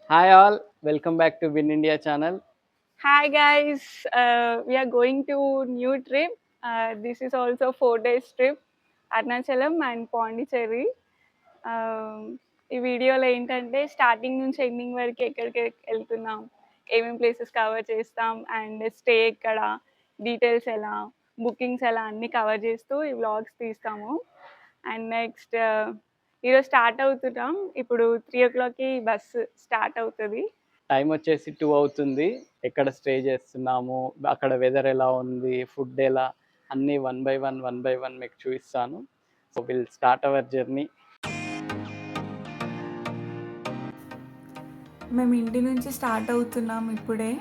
Hi all, welcome back to Win India channel. Hi guys, we are going to new trip. This is also 4 days trip, Arnachalam and Pondicherry. ఈ వీడియోలో ఏంటంటే starting నుంచి ending వరకు ఎక్కడికి వెళ్తున్నాం, ఏమేమి places cover చేస్తాం and stay ఎక్కడ, డీటెయిల్స్ ఎలా, బుకింగ్స్ ఎలా అన్నీ కవర్ చేస్తూ ఈ వ్లాగ్స్ తీస్తాము. అండ్ నెక్స్ట్ ఈరోజు స్టార్ట్ అవుతున్నాం. ఇప్పుడు 3 o'clockకి బస్సు స్టార్ట్ అవుతుంది. టైం వచ్చేసి 2 అవుతుంది. ఎక్కడ స్టే చేస్తున్నాము, అక్కడ వెదర్ ఎలా ఉంది, ఫుడ్ ఎలా, అన్నీ వన్ బై వన్ మీకు చూపిస్తాను. So will start our journey. మేము ఇంటి నుంచి స్టార్ట్ అవుతున్నాం ఇప్పుడే.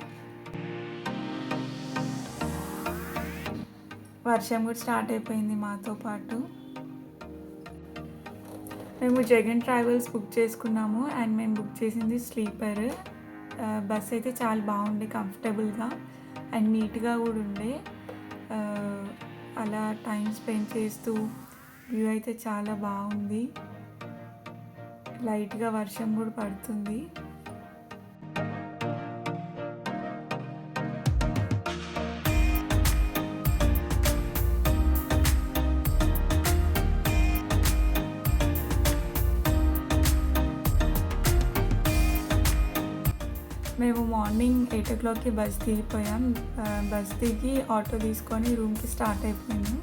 వర్షం కూడా స్టార్ట్ అయిపోయింది మాతో పాటు. మేము జగన్ ట్రావెల్స్ బుక్ చేసుకున్నాము అండ్ మేము బుక్ చేసింది స్లీపర్. బస్ అయితే చాలా బాగుండే, కంఫర్టబుల్గా అండ్ నీట్గా కూడా ఉండే. అలా టైం స్పెండ్ చేస్తూ వ్యూ అయితే చాలా బాగుంది. లైట్గా వర్షం కూడా పడుతుంది. మేము మార్నింగ్ 8 o'clockకి బస్ దిగిపోయాం. బస్ దిగి ఆటో తీసుకొని రూమ్కి స్టార్ట్ అయిపోయాము.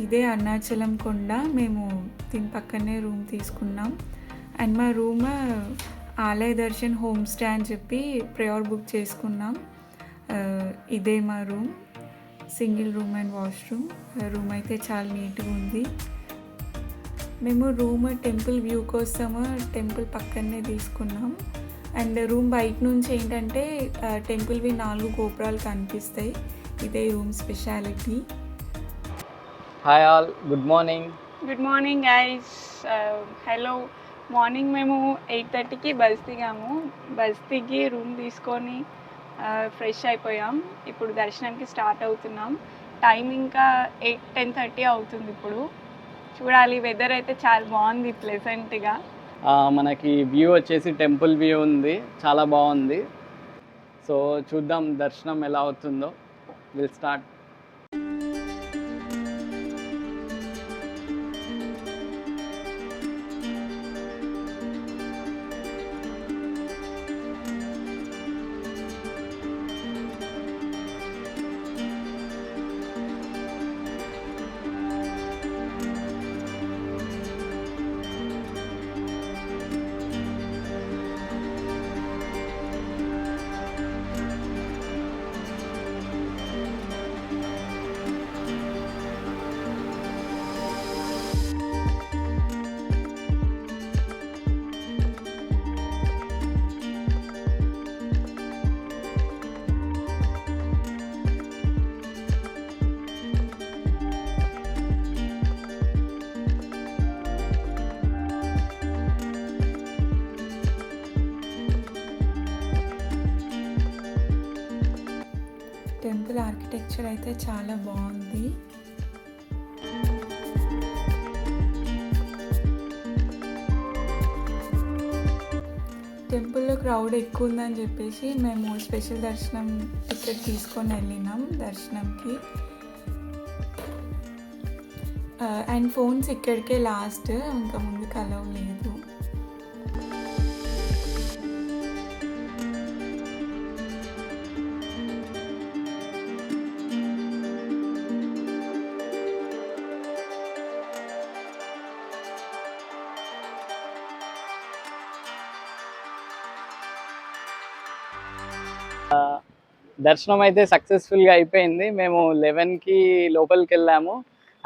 ఇదే అరుణాచలం కొండ. మేము దీని పక్కనే రూమ్ తీసుకున్నాం అండ్ మా రూమ్ ఆలయ దర్శన్ హోమ్ స్టే అని చెప్పి ప్రయోర్ బుక్ చేసుకున్నాం. ఇదే మా room, single room and washroom. Room అయితే చాలా నీట్గా ఉంది. మేము రూమ్ టెంపుల్ వ్యూ కోసము టెంపుల్ పక్కనే తీసుకున్నాం అండ్ రూమ్ బయట నుంచి ఏంటంటే టెంపుల్వి 4 గోపురాలు కనిపిస్తాయి. ఇదే room speciality. Hi all, good morning. Good morning guys. Hello. Morning మేము 8:30కి బస్ దిగాము. బస్ దిగి రూమ్ తీసుకొని ఫ్రెష్ అయిపోయాం. ఇప్పుడు దర్శనానికి స్టార్ట్ అవుతున్నాం. టైం ఇంకా 10:30 అవుతుంది. ఇప్పుడు చూడాలి. వెదర్ అయితే చాలా బాగుంది, ప్లెజెంట్గా. మనకి వ్యూ వచ్చేసి టెంపుల్ వ్యూ ఉంది, చాలా బాగుంది. సో చూద్దాం దర్శనం ఎలా అవుతుందో. Will start. టెంపుల్ ఆర్కిటెక్చర్ అయితే చాలా బాగుంది. టెంపుల్లో క్రౌడ్ ఎక్కువ ఉందని చెప్పేసి మేము స్పెషల్ దర్శనం టికెట్ తీసుకొని వెళ్ళినాం దర్శనంకి. అండ్ ఫోన్స్ ఇక్కడికే లాస్ట్, ఇంకా ముందుకు అలౌ లేదు. దర్శనం అయితే సక్సెస్ఫుల్గా అయిపోయింది. మేము 11కి లోపలికి వెళ్ళాము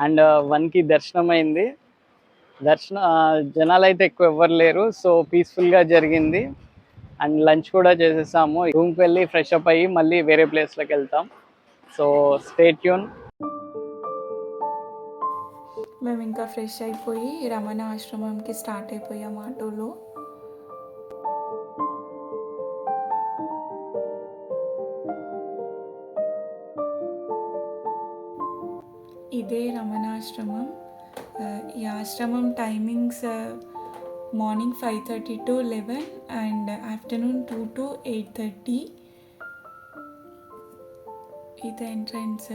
అండ్ 1కి దర్శనం అయింది. జనాలు అయితే ఎక్కువ ఎవ్వరు లేరు, సో పీస్ఫుల్గా జరిగింది. అండ్ లంచ్ కూడా చేసేసాము. రూమ్కి వెళ్ళి ఫ్రెష్ అప్ అయ్యి మళ్ళీ వేరే ప్లేస్లోకి వెళ్తాం. So stay tune. మేము ఇంకా ఫ్రెష్ అయిపోయి రమణ ఆశ్రమంకి స్టార్ట్ అయిపోయాం ఆటోలో. ఇదే రమణాశ్రమం. ఈ ఆశ్రమం timings morning 5:30 to 11 and afternoon 2 to 8:30. ఇది ఎంట్రన్స్.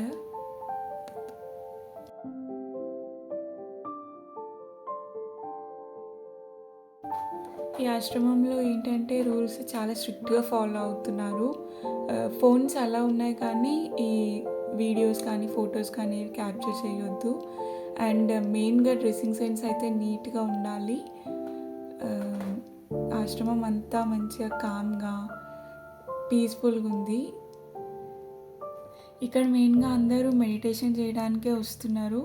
ఈ ఆశ్రమంలో ఏంటంటే రూల్స్ చాలా స్ట్రిక్ట్గా ఫాలో అవుతున్నారు. ఫోన్స్ అలా ఉన్నాయి కానీ ఈ వీడియోస్ కానీ ఫొటోస్ కానీ క్యాప్చర్ చేయొద్దు. అండ్ మెయిన్గా డ్రెస్సింగ్ సెన్స్ అయితే నీట్గా ఉండాలి. ఆశ్రమం అంతా మంచిగా కామ్గా పీస్ఫుల్గా ఉంది. ఇక్కడ మెయిన్గా అందరూ మెడిటేషన్ చేయడానికే వస్తున్నారు.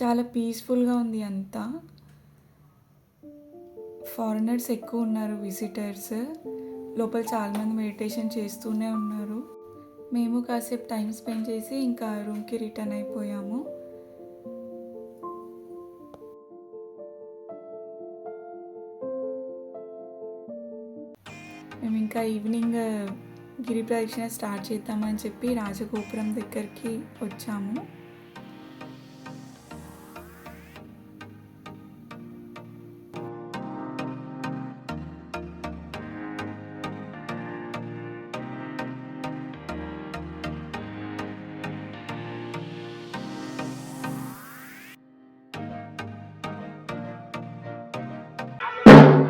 చాలా పీస్ఫుల్గా ఉంది అంతా. ఫారినర్స్ ఎక్కువ ఉన్నారు, విజిటర్స్. లోపల చాలామంది మెడిటేషన్ చేస్తూనే ఉన్నారు. మేము కాసేపు టైం స్పెండ్ చేసి ఇంకా రూమ్కి రిటర్న్ అయిపోయాము. మేము ఇంకా ఈవినింగ్ గిరి ప్రదక్షిణ స్టార్ట్ చేద్దామని చెప్పి రాజగోపురం దగ్గరికి వచ్చాము.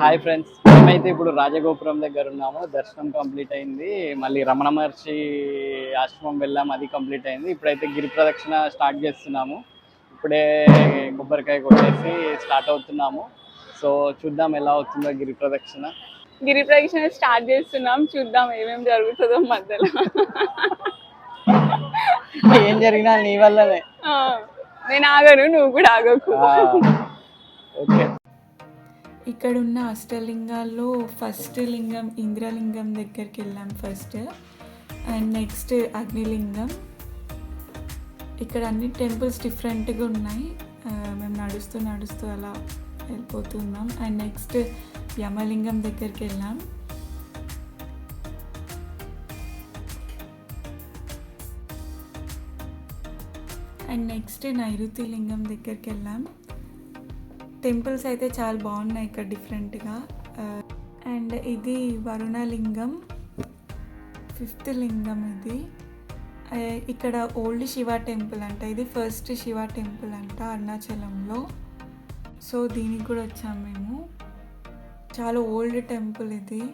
హాయ్ ఫ్రెండ్స్, మేమైతే ఇప్పుడు రాజగోపురం దగ్గర ఉన్నాము. దర్శనం కంప్లీట్ అయింది. మళ్ళీ రమణ మహర్షి ఆశ్రమం వెళ్ళాము, అది కంప్లీట్ అయింది. ఇప్పుడైతే గిరి ప్రదక్షిణ స్టార్ట్ చేస్తున్నాము. ఇప్పుడే కొబ్బరికాయ కొట్టేసి స్టార్ట్ అవుతున్నాము. సో చూద్దాం ఎలా అవుతుందో గిరి ప్రదక్షిణ. గిరి ప్రదక్షిణ స్టార్ట్ చేస్తున్నాం, చూద్దాం ఏమేమి జరుగుతుందో మధ్యలో. ఏం జరిగినా నీ వల్లనే. నేను ఆగను, నువ్వు కూడా ఆగకు. ఓకే. ఇక్కడ ఉన్న అష్టలింగాల్లో ఫస్ట్ లింగం ఇంద్రలింగం దగ్గరికి వెళ్ళాం ఫస్ట్. అండ్ నెక్స్ట్ అగ్నిలింగం. ఇక్కడ అన్ని టెంపుల్స్ డిఫరెంట్గా ఉన్నాయి. మేము నడుస్తూ అలా వెళ్ళిపోతున్నాం. అండ్ నెక్స్ట్ యమలింగం దగ్గరికి వెళ్ళాం. అండ్ నెక్స్ట్ నైరుతి లింగం దగ్గరికి వెళ్ళాం. టెంపుల్స్ అయితే చాలా బాగున్నాయి ఇక్కడ డిఫరెంట్గా. అండ్ ఇది వరుణలింగం, 5th లింగం ఇది. ఇక్కడ ఓల్డ్ శివ టెంపుల్ అంట. ఇది ఫస్ట్ శివ టెంపుల్ అంట అరుణాచలంలో. సో దీనికి కూడా వచ్చాము మేము. చాలా ఓల్డ్ టెంపుల్ ఇది.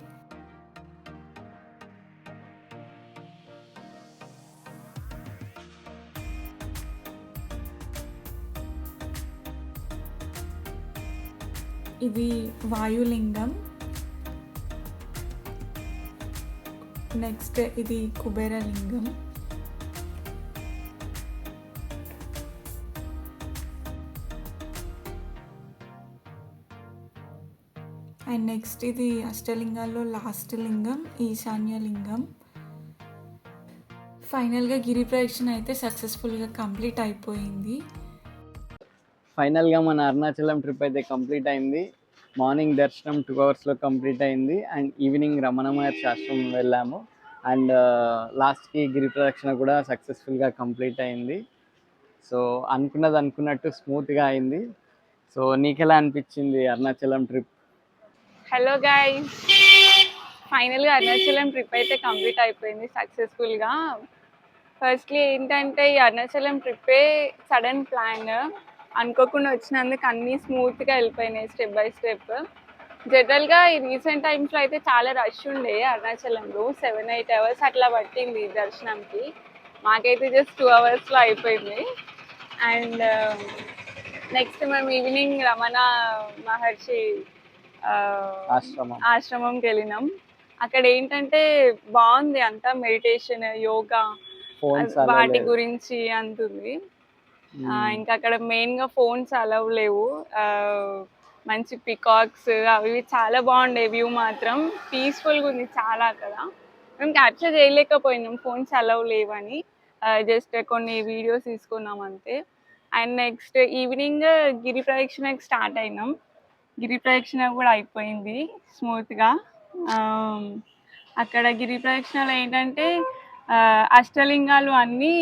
ఇది వాయులింగం. నెక్స్ట్ ఇది కుబేరలింగం. అండ్ నెక్స్ట్ ఇది అష్టలింగాల్లో లాస్ట్ లింగం ఈశాన్యలింగం. ఫైనల్గా గిరి ప్రదక్షిణ అయితే సక్సెస్ఫుల్గా కంప్లీట్ అయిపోయింది. ఫైనల్గా మన అరుణాచలం ట్రిప్ అయితే కంప్లీట్ అయింది. మార్నింగ్ దర్శనం 2 hours కంప్లీట్ అయింది. అండ్ ఈవినింగ్ రమణ మహర్షి ఆశ్రమం వెళ్ళాము. అండ్ లాస్ట్కి గిరి ప్రదక్షిణ కూడా సక్సెస్ఫుల్గా కంప్లీట్ అయింది. సో అనుకున్నది అనుకున్నట్టు స్మూత్గా అయింది. సో నీకెలా అనిపించింది అరుణాచలం ట్రిప్? హలో గైస్, ఫైనల్గా అరుణాచలం ట్రిప్ అయితే కంప్లీట్ అయిపోయింది సక్సెస్ఫుల్గా. ఫస్ట్లీ ఏంటంటే ఈ అరుణాచలం ట్రిప్పే సడన్ ప్లాన్. అనుకోకుండా వచ్చినందుకు అన్నీ స్మూత్గా వెళ్ళిపోయినాయి స్టెప్ బై స్టెప్. జనరల్గా ఈ రీసెంట్ టైమ్స్లో అయితే చాలా రష్ ఉండే అరుణాచలంలో. 7-8 hours అట్లా పట్టింది దర్శనంకి. మాకైతే జస్ట్ 2 hours అయిపోయింది. అండ్ నెక్స్ట్ మేము ఈవినింగ్ రమణ మహర్షి ఆశ్రమంకి వెళ్ళినాం. అక్కడ ఏంటంటే బాగుంది అంతా, మెడిటేషన్, యోగా, వాటి గురించి అంతుంది. ఇంకా అక్కడ మెయిన్గా ఫోన్స్ అలవ్ లేవు. మంచి పికాక్స్ అవి చాలా బాగుండే. వ్యూ మాత్రం పీస్ఫుల్గా ఉంది చాలా. అక్కడ మేము క్యాప్చర్ చేయలేకపోయినాం, ఫోన్స్ అలవ్ లేవని. జస్ట్ కొన్ని వీడియోస్ తీసుకున్నాం అంతే. అండ్ నెక్స్ట్ ఈవినింగ్ గిరి ప్రదక్షిణకి స్టార్ట్ అయినాం. గిరి ప్రదక్షిణ కూడా అయిపోయింది స్మూత్గా. అక్కడ గిరి ప్రదక్షిణలో ఏంటంటే అష్టలింగాలు అన్నీ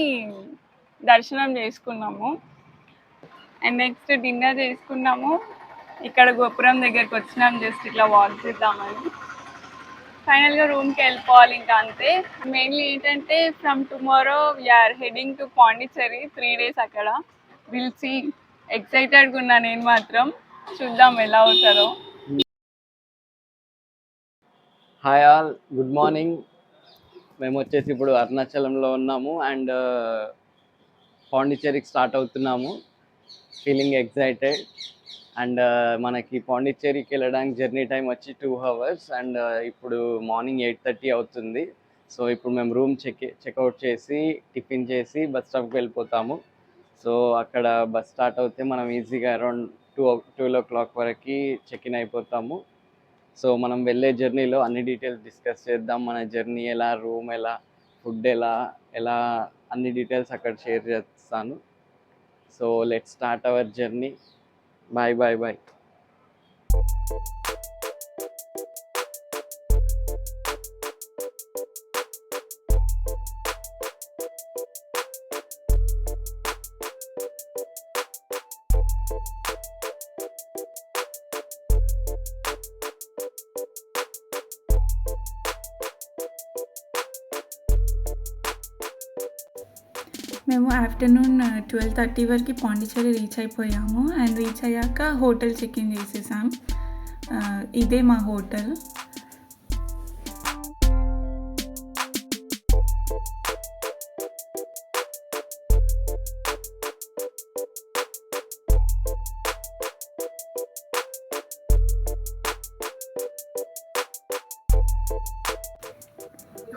దర్శనం చేసుకున్నాము. అండ్ నెక్స్ట్ డిన్నర్ చేసుకున్నాము. ఇక్కడ గోపురం దగ్గరికి వచ్చినాం జస్ట్ ఇట్లా వాక్ చేద్దామని. ఫైనల్గా రూమ్కి వెళ్ళిపోవాలి ఇంకా అంతే. మెయిన్లీ ఏంటంటే from tomorrow we're heading to Pondicherry 3 days అక్కడ. Will see. ఎక్సైటెడ్గా ఉన్నా నేను మాత్రం. చూద్దాం ఎలా అవుతారో. Hi all, good morning. మేము వచ్చేసి ఇప్పుడు అరుణాచలంలో ఉన్నాము అండ్ పాండిచ్చేరికి స్టార్ట్ అవుతున్నాము. Feeling excited. అండ్ మనకి పాండిచ్చేరికి వెళ్ళడానికి జర్నీ టైం వచ్చి 2 hours అండ్ ఇప్పుడు మార్నింగ్ 8:30 అవుతుంది. సో ఇప్పుడు మేము రూమ్ చెక్అవుట్ చేసి టిఫిన్ చేసి బస్ స్టాప్కి వెళ్ళిపోతాము. సో అక్కడ బస్ స్టార్ట్ అవుతే మనం ఈజీగా అరౌండ్ 12 o'clock వరకు చెక్-ఇన్ అయిపోతాము. సో మనం వెళ్ళే జర్నీలో అన్ని డీటెయిల్స్ డిస్కస్ చేద్దాం. మన జర్నీ ఎలా, రూమ్ ఎలా, ఫుడ్ ఎలా అన్ని డీటెయిల్స్ అక్కడ షేర్ చేస్తాను. So let's start our journey. Bye bye bye. మేము ఆఫ్టర్నూన్ 12:30 వరకు పాండిచ్చేరి రీచ్ అయిపోయాము. అండ్ రీచ్ అయ్యాక హోటల్ చెక్-ఇన్ చేసేసాం. ఇదే మా హోటల్.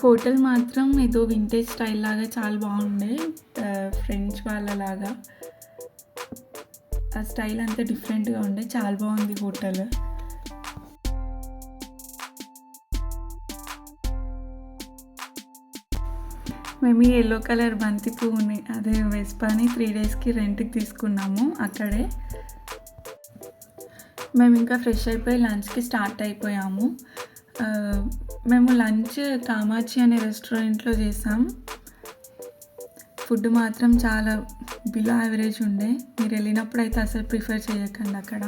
హోటల్ మాత్రం ఏదో వింటేజ్ స్టైల్ లాగా చాలా బాగుండే. ఫ్రెంచ్ వాళ్ళలాగా ఆ స్టైల్ అంతా డిఫరెంట్గా ఉండే. చాలా బాగుంది హోటల్. మేము ఈ ఎల్లో కలర్ బంతి పువ్వుని అదే వెస్పాని 3 daysకి రెంట్కి తీసుకున్నాము అక్కడే. మేము ఇంకా ఫ్రెష్ అయిపోయి లంచ్కి స్టార్ట్ అయిపోయాము. మేము లంచ్ కామాచి అనే రెస్టారెంట్లో చేసాం. ఫుడ్ మాత్రం చాలా బిలో యావరేజ్ ఉండే. మీరు వెళ్ళినప్పుడు అయితే అసలు ప్రిఫర్ చేయకండి అక్కడ.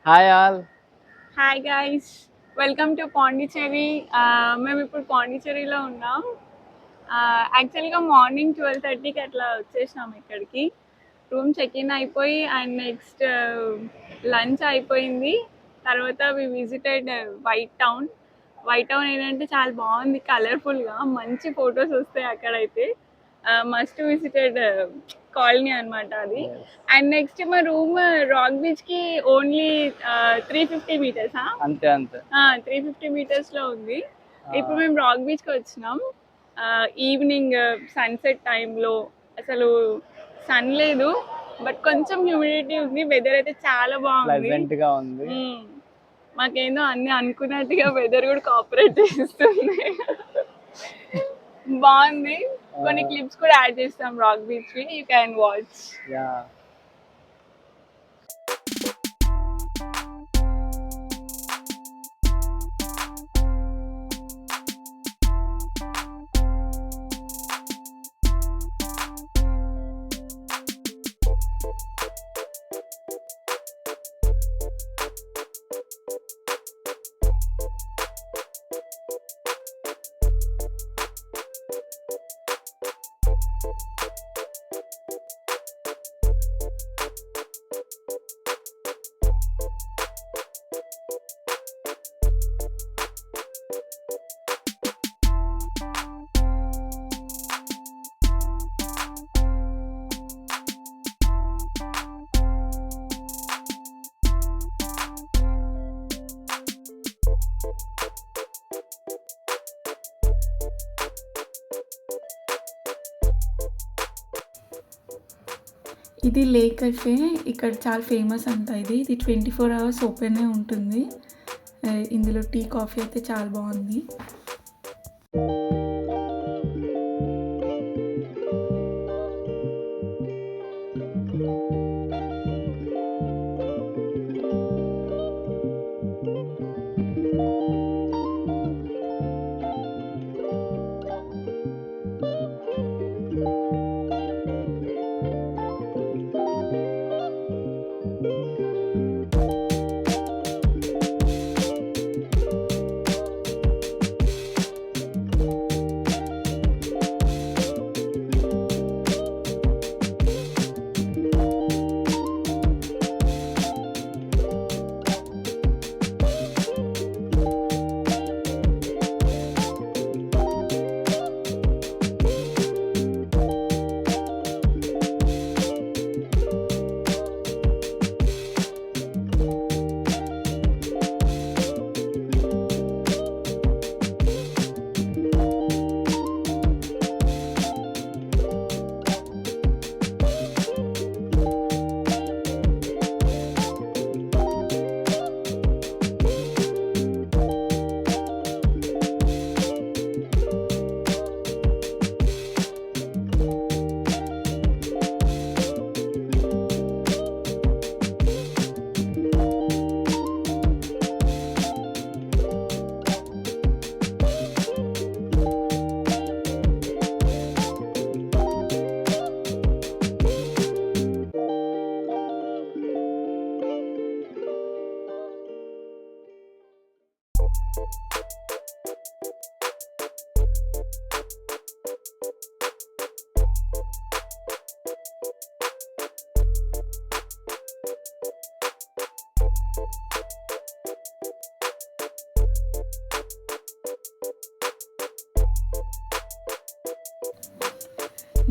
Hi all. Hi guys, welcome to Pondicherry. మేము ఇప్పుడు పాండిచ్చేరిలో ఉన్నాం. యాక్చువల్గా మార్నింగ్ 12:30కి అట్లా వచ్చేసినాం ఇక్కడికి. రూమ్ చెక్-ఇన్ అయిపోయి అండ్ నెక్స్ట్ లంచ్ అయిపోయింది. తర్వాత we visited White Town. White Town ఏంటంటే చాలా బాగుంది, కలర్ఫుల్గా మంచి ఫొటోస్ వస్తాయి అక్కడైతే. మస్ట్ విజిటెడ్ కాలనీ అనమాట అది. అండ్ నెక్స్ట్ మా రూమ్ రాక్ బీచ్కి ఓన్లీ 350 meters. అంతే అంతే 350 meters ఉంది. ఇప్పుడు మేము రాక్ బీచ్కి వచ్చినాం. ఈవినింగ్ సన్సెట్ టైంలో అసలు సన్ లేదు, బట్ కొంచెం హ్యూమిడిటీ ఉంది. వెదర్ అయితే చాలా బాగుంది, ప్లెజెంట్ గా ఉంది. మాకేందో అన్ని అనుకున్నట్టుగా వెదర్ కూడా కోఆపరేట్ చేస్తుంది. బాగుంది. కొన్ని క్లిప్స్ కూడా యాడ్ చేస్తాం rock beach we, you can watch. ఇది లేక్ కఫే. ఇక్కడ చాలా ఫేమస్ అంట ఇది. ఇది 24 అవర్స్ ఓపెనే ఉంటుంది. ఇందులో టీ, కాఫీ అయితే చాలా బాగుంది.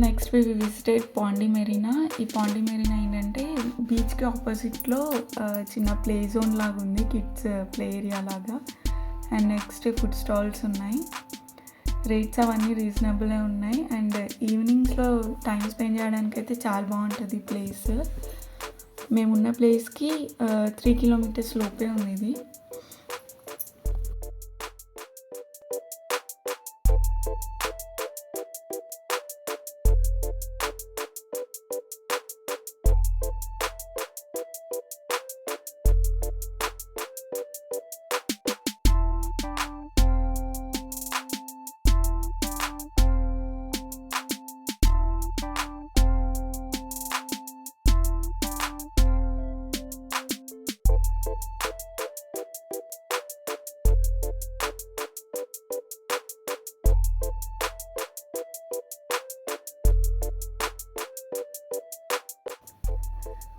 నెక్స్ట్ వి విజిటెడ్ పాండి మెరీనా. ఈ పాండి మెరీనా ఏంటంటే బీచ్కి ఆపోజిట్లో చిన్న ప్లే జోన్ లాగా ఉంది, కిడ్స్ ప్లే ఏరియా లాగా. అండ్ నెక్స్ట్ ఫుడ్ స్టాల్స్ ఉన్నాయి. రేట్స్ అవన్నీ రీజనబులే ఉన్నాయి. అండ్ ఈవినింగ్స్లో టైం స్పెండ్ చేయడానికి అయితే చాలా బాగుంటుంది ఈ ప్లేస్. మేమున్న ప్లేస్కి 3 కిలోమీటర్స్ లోపే ఉంది ఇది.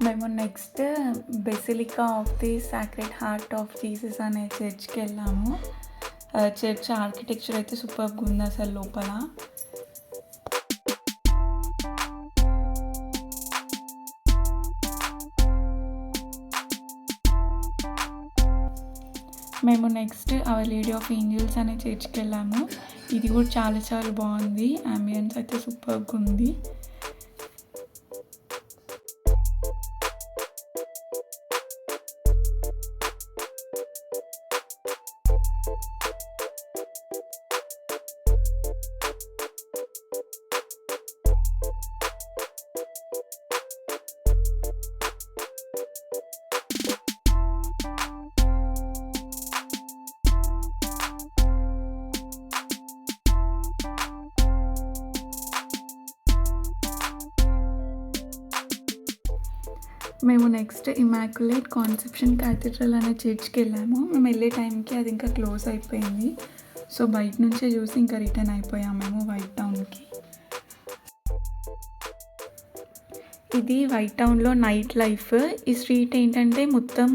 మేము next basilica of the sacred heart of Jesus అనే చర్చ్కి వెళ్ళాము. చర్చ్ ఆర్కిటెక్చర్ అయితే సూపర్గా ఉంది అసలు లోపల. మేము next our lady of angels అనే చర్చ్కి వెళ్ళాము. ఇది కూడా చాలా చాలా బాగుంది. అంబియన్స్ అయితే సూపర్గా ఉంది. మేము నెక్స్ట్ ఇమాక్యులేట్ కాన్సెప్షన్ క్యాథీడ్రల్ అనే చర్చ్కి వెళ్ళాము. మేము వెళ్ళే టైంకి అది ఇంకా క్లోజ్ అయిపోయింది. సో బయట నుంచే చూసి ఇంకా రిటర్న్ అయిపోయాము మేము వైట్ టౌన్కి. ఇది వైట్ టౌన్లో నైట్ లైఫ్. ఈ స్ట్రీట్ ఏంటంటే మొత్తం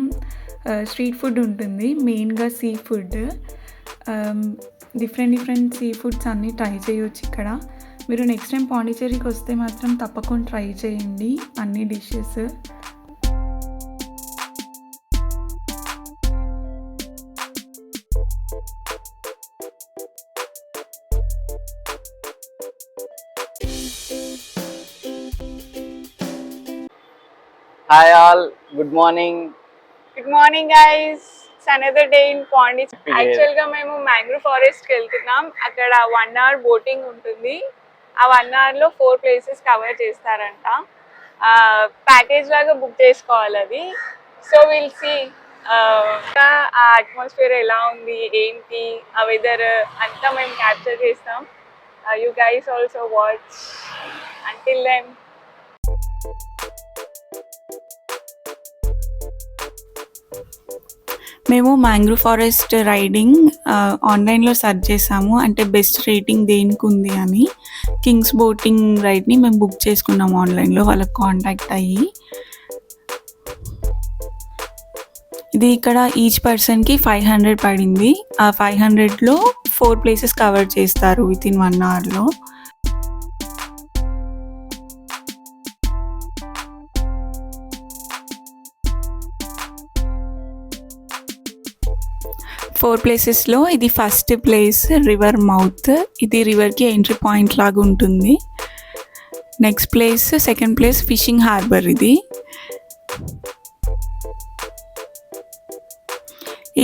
స్ట్రీట్ ఫుడ్ ఉంటుంది, మెయిన్గా sea food. Different sea foods అన్నీ ట్రై చేయొచ్చు ఇక్కడ. మీరు నెక్స్ట్ టైం పాండిచ్చేరికి వస్తే మాత్రం తప్పకుండా ట్రై చేయండి అన్ని dishes. Hi all, good morning. Good morning guys, it's another day in Pondicherry. Actual గా మేము మ్యాంగ్రూవ్ ఫారెస్ట్ కి వెళ్తున్నాం. అక్కడ 1 hour బోటింగ్ ఉంటుంది. ఆ 1 hour లో 4 places కవర్ చేస్తారంట. ప్యాకేజ్ లాగా బుక్ చేసుకోవాలి అది. సో విల్ సీ ఆ అట్మాస్ఫియర్ ఎలా ఉంది, ఏంటి, ఆ వెదర్ అంతా మేము క్యాప్చర్ చేస్తాం. You guys also watch. Until then మేము మ్యాంగ్రూవ్ ఫారెస్ట్ రైడింగ్ ఆన్లైన్లో సెర్చ్ చేసాము, అంటే బెస్ట్ రేటింగ్ దేనికి ఉంది అని. కింగ్స్ బోటింగ్ రైడ్ని మేము బుక్ చేసుకున్నాము ఆన్లైన్లో, వాళ్ళకి కాంటాక్ట్ అయ్యి. ఇది ఇక్కడ ఈచ్ పర్సన్కి 500 పడింది. ఆ 500లో 4 places కవర్ చేస్తారు వితిన్ 1 hourలో. ఫోర్ ప్లేసెస్లో ఇది ఫస్ట్ ప్లేస్ రివర్ మౌత్. ఇది రివర్కి ఎంట్రీ పాయింట్ లాగా ఉంటుంది. Next place, second place fishing harbour. ఇది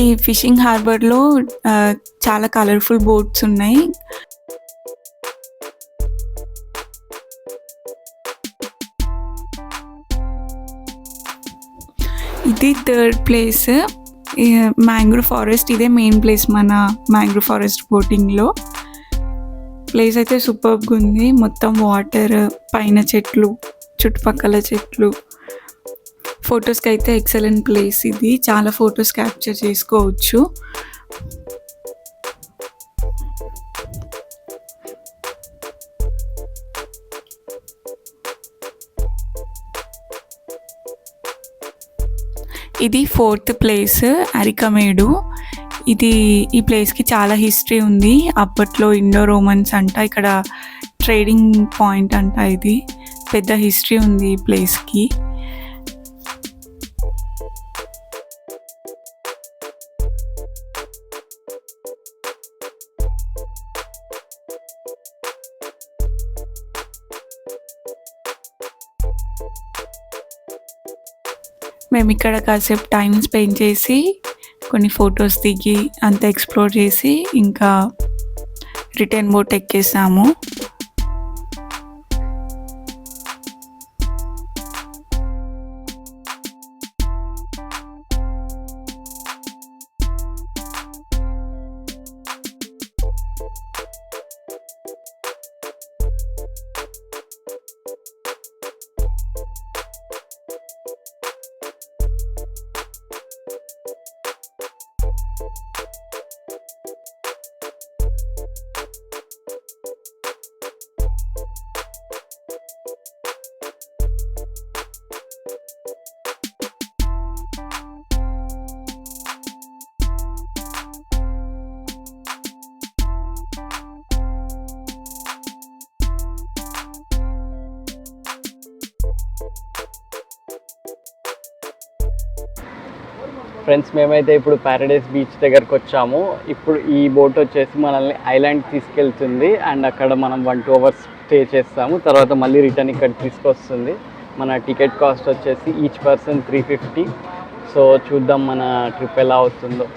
ఈ ఫిషింగ్ హార్బర్లో చాలా కలర్ఫుల్ బోట్స్ ఉన్నాయి. ఇది థర్డ్ ప్లేస్ మ్యాంగ్రూవ్ ఫారెస్ట్. ఇదే మెయిన్ ప్లేస్ మన మ్యాంగ్రూవ్ ఫారెస్ట్ బోటింగ్లో. ప్లేస్ అయితే సూపర్గా ఉంది. మొత్తం వాటర్, పైన చెట్లు, చుట్టుపక్కల చెట్లు. ఫొటోస్కి అయితే ఎక్సలెంట్ ప్లేస్ ఇది. చాలా ఫొటోస్ క్యాప్చర్ చేసుకోవచ్చు. ఇది ఫోర్త్ ప్లేస్ అరికమేడు. ఈ ప్లేస్కి చాలా హిస్టరీ ఉంది. అప్పట్లో ఇండో రోమన్స్ అంట, ఇక్కడ ట్రేడింగ్ పాయింట్ అంట. ఇది పెద్ద హిస్టరీ ఉంది ఈ ప్లేస్కి. మేము ఇక్కడ కాసేపు టైం స్పెండ్ చేసి కొన్ని ఫొటోస్ దిగి అంతా ఎక్స్ప్లోర్ చేసి ఇంకా రిటర్న్ బోట్ ఎక్కేసాము. ఫ్రెండ్స్, మేమైతే ఇప్పుడు ప్యారడైస్ బీచ్ దగ్గరకు వచ్చాము. ఇప్పుడు ఈ బోట్ వచ్చేసి మనల్ని ఐలాండ్ తీసుకెళ్తుంది. అండ్ అక్కడ మనం 1-2 hours స్టే చేస్తాము. తర్వాత మళ్ళీ రిటర్న్ ఇక్కడ తీసుకొస్తుంది. మన టికెట్ కాస్ట్ వచ్చేసి ఈచ్ పర్సన్ 350. సో చూద్దాం మన ట్రిప్ ఎలా అవుతుందో.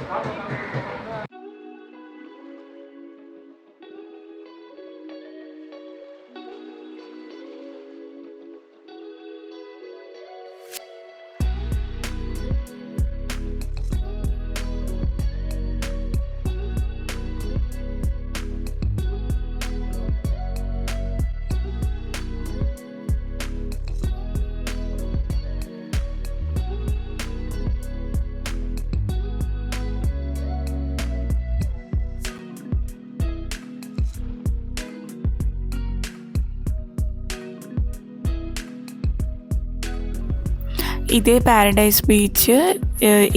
ఇదే ప్యారడైస్ బీచ్.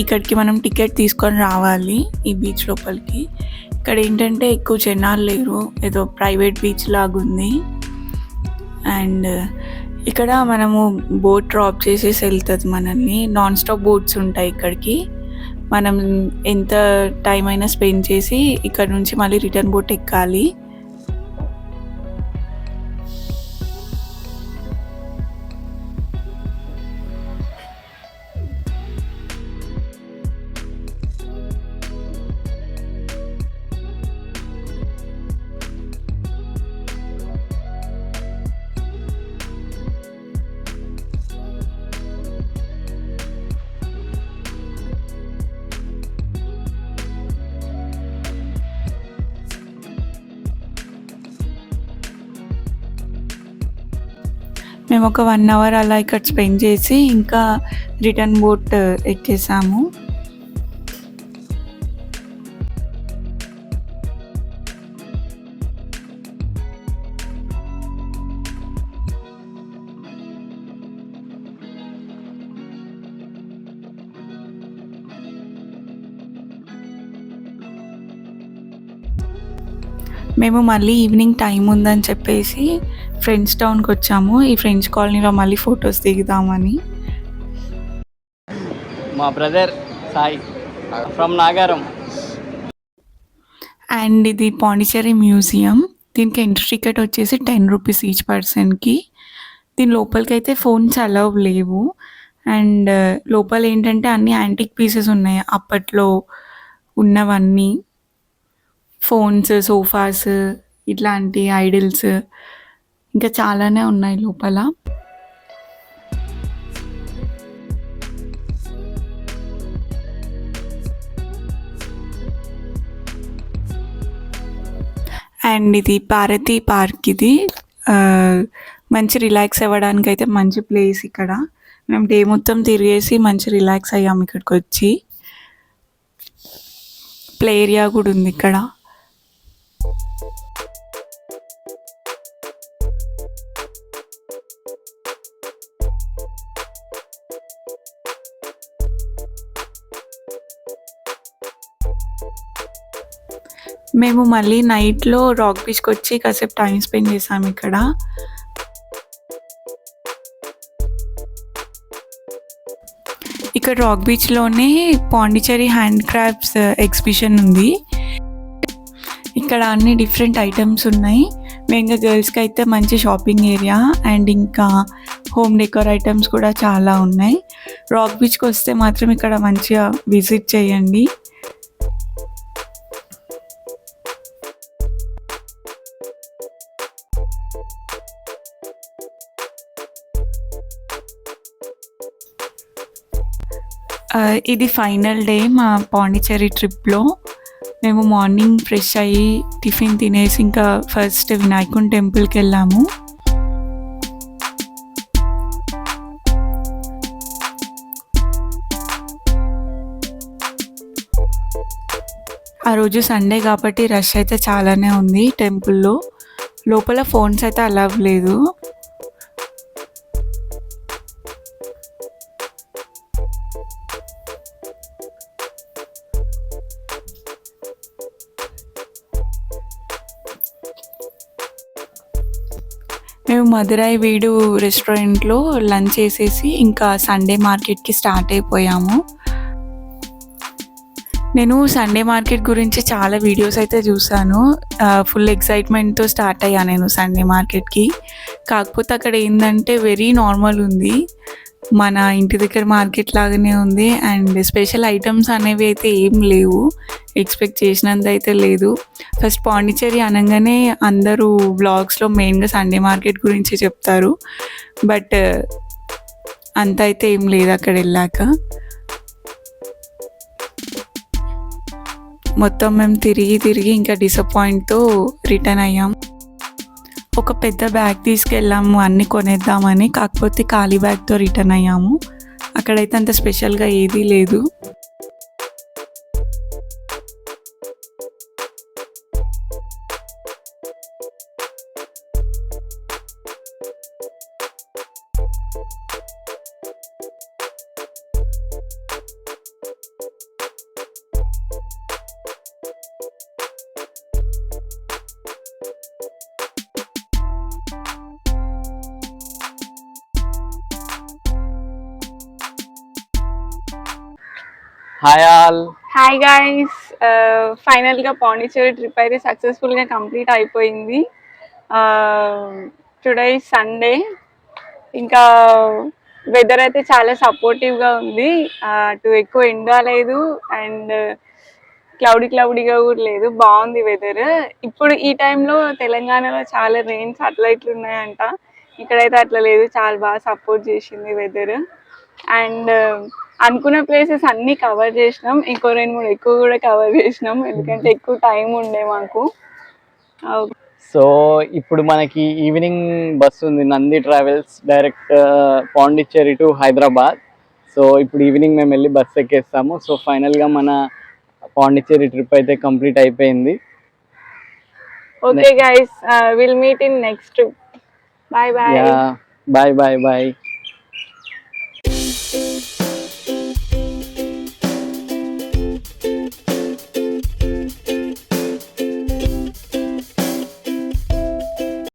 ఇక్కడికి మనం టికెట్ తీసుకొని రావాలి ఈ బీచ్ లోపలికి. ఇక్కడ ఏంటంటే ఎక్కువ జనాలు లేరు, ఏదో ప్రైవేట్ బీచ్ లాగుంది. అండ్ ఇక్కడ మనము బోట్ డ్రాప్ చేసేసి వెళ్తుంది మనల్ని. నాన్ స్టాప్ బోట్స్ ఉంటాయి ఇక్కడికి. మనం ఎంత టైం అయినా స్పెండ్ చేసి ఇక్కడ నుంచి మళ్ళీ రిటర్న్ బోట్ ఎక్కాలి. మేము ఒక 1 అవర్ అలా ఇక్కడ స్పెండ్ చేసి ఇంకా రిటర్న్ బోట్ ఎక్కేసాము. మేము మళ్ళీ ఈవినింగ్ టైం ఉందని చెప్పేసి ఫ్రెండ్స్ టౌన్కి వచ్చాము. ఈ ఫ్రెండ్స్ కాలనీలో మళ్ళీ ఫొటోస్ దిగుదామని. మా brother Sai from Nagaram. And ఇది పాండిచ్చేరి మ్యూజియం. దీనికి ఎంట్రీ టికెట్ వచ్చేసి 10 రూపీస్ ఈచ్ పర్సన్కి. దీని లోపలికి అయితే ఫోన్స్ అలౌ లేవు. అండ్ లోపల ఏంటంటే అన్ని యాంటిక్ పీసెస్ ఉన్నాయి అప్పట్లో ఉన్నవన్నీ. ఫోన్స్, సోఫాస్, ఇట్లాంటి ఐడిల్స్ ఇంకా చాలానే ఉన్నాయి లోపల. అండ్ ఇది భారతి పార్క్. ఇది మంచి రిలాక్స్ అవ్వడానికి అయితే మంచి ప్లేస్ ఇక్కడ. మేము డే మొత్తం తిరిగేసి మంచి రిలాక్స్ అయ్యాము ఇక్కడికి వచ్చి. ప్లే ఏరియా కూడా ఉంది ఇక్కడ. మేము మళ్ళీ నైట్లో రాక్ బీచ్కి వచ్చి కాసేపు టైం స్పెండ్ చేసాము ఇక్కడ. ఇక్కడ రాక్ బీచ్లోనే పాండిచ్చేరి హ్యాండ్ క్రాఫ్ట్స్ ఎగ్జిబిషన్ ఉంది. ఇక్కడ అన్ని డిఫరెంట్ ఐటమ్స్ ఉన్నాయి. మెయిన్గా గర్ల్స్కి అయితే మంచి షాపింగ్ ఏరియా అండ్ ఇంకా హోమ్ డెకోర్ ఐటమ్స్ కూడా చాలా ఉన్నాయి. రాక్ బీచ్కి వస్తే మాత్రం ఇక్కడ మంచిగా విజిట్ చేయండి. ఇది ఫైనల్ డే మా పాండిచ్చేరి ట్రిప్లో. మేము మార్నింగ్ ఫ్రెష్ అయ్యి టిఫిన్ తినేసి ఇంకా ఫస్ట్ వినాయకుని టెంపుల్కి వెళ్ళాము. ఆ రోజు సండే కాబట్టి రష్ అయితే చాలానే ఉంది టెంపుల్లో. లోపల ఫోన్స్ అయితే అలౌ లేదు. మేము మదురై వీడు రెస్టారెంట్లో లంచ్ చేసేసి ఇంకా సండే మార్కెట్కి స్టార్ట్ అయిపోయాము. నేను సండే మార్కెట్ గురించి చాలా వీడియోస్ అయితే చూసాను. ఫుల్ ఎక్సైట్మెంట్తో స్టార్ట్ అయ్యాను నేను సండే మార్కెట్కి. కాకపోతే అక్కడ ఏంటంటే వెరీ నార్మల్ ఉంది, మన ఇంటి దగ్గర మార్కెట్ లాగానే ఉంది. అండ్ స్పెషల్ ఐటమ్స్ అనేవి అయితే ఏం లేవు, ఎక్స్పెక్ట్ చేసినంత అయితే లేదు. ఫస్ట్ పాండిచ్చేరి అనగానే అందరూ వ్లాగ్స్లో మెయిన్గా సండే మార్కెట్ గురించి చెప్తారు, బట్ అంత అయితే ఏం లేదు అక్కడ వెళ్ళాక. మొత్తం మేము తిరిగి ఇంకా డిసప్పాయింట్తో రిటర్న్ అయ్యాం. ఒక పెద్ద బ్యాగ్ తీసుకెళ్ళాము అన్నీ కొనేద్దామని, కాకపోతే ఖాళీ బ్యాగ్తో రిటర్న్ అయ్యాము. అక్కడైతే అంత స్పెషల్గా ఏదీ లేదు. Hi all. హాయ్ గైస్, ఫైనల్గా పాండిచ్చేరి ట్రిప్ అయితే సక్సెస్ఫుల్గా కంప్లీట్ అయిపోయింది. Today Sunday. ఇంకా వెదర్ అయితే చాలా సపోర్టివ్గా ఉంది. అటు ఎక్కువ ఎండ లేదు అండ్ క్లౌడీగా కూడా లేదు, బాగుంది వెదర్. ఇప్పుడు ఈ టైంలో తెలంగాణలో చాలా రెయిన్స్ అట్లా ఇట్లా ఉన్నాయంట, ఇక్కడైతే అట్లా లేదు, చాలా బాగా సపోర్ట్ చేసింది వెదర్. అండ్ అనుకున్న ప్లేసెస్ అన్నీ కవర్ చేసినాం, ఇంకో 2-3 ఎక్కువ కూడా కవర్ చేసినాం, ఎందుకంటే ఎక్కువ టైం ఉండే మాకు. సో ఇప్పుడు మనకి ఈవినింగ్ బస్ ఉంది, Nandi Travels, direct Pondicherry to Hyderabad. So ఇప్పుడు ఈవినింగ్ మేము వెళ్ళి బస్ ఎక్కేస్తాము. సో ఫైనల్గా మన పాండిచ్చేరి ట్రిప్ అయితే కంప్లీట్ అయిపోయింది. Okay guys, will meet in next. Bye bye. Bye bye bye.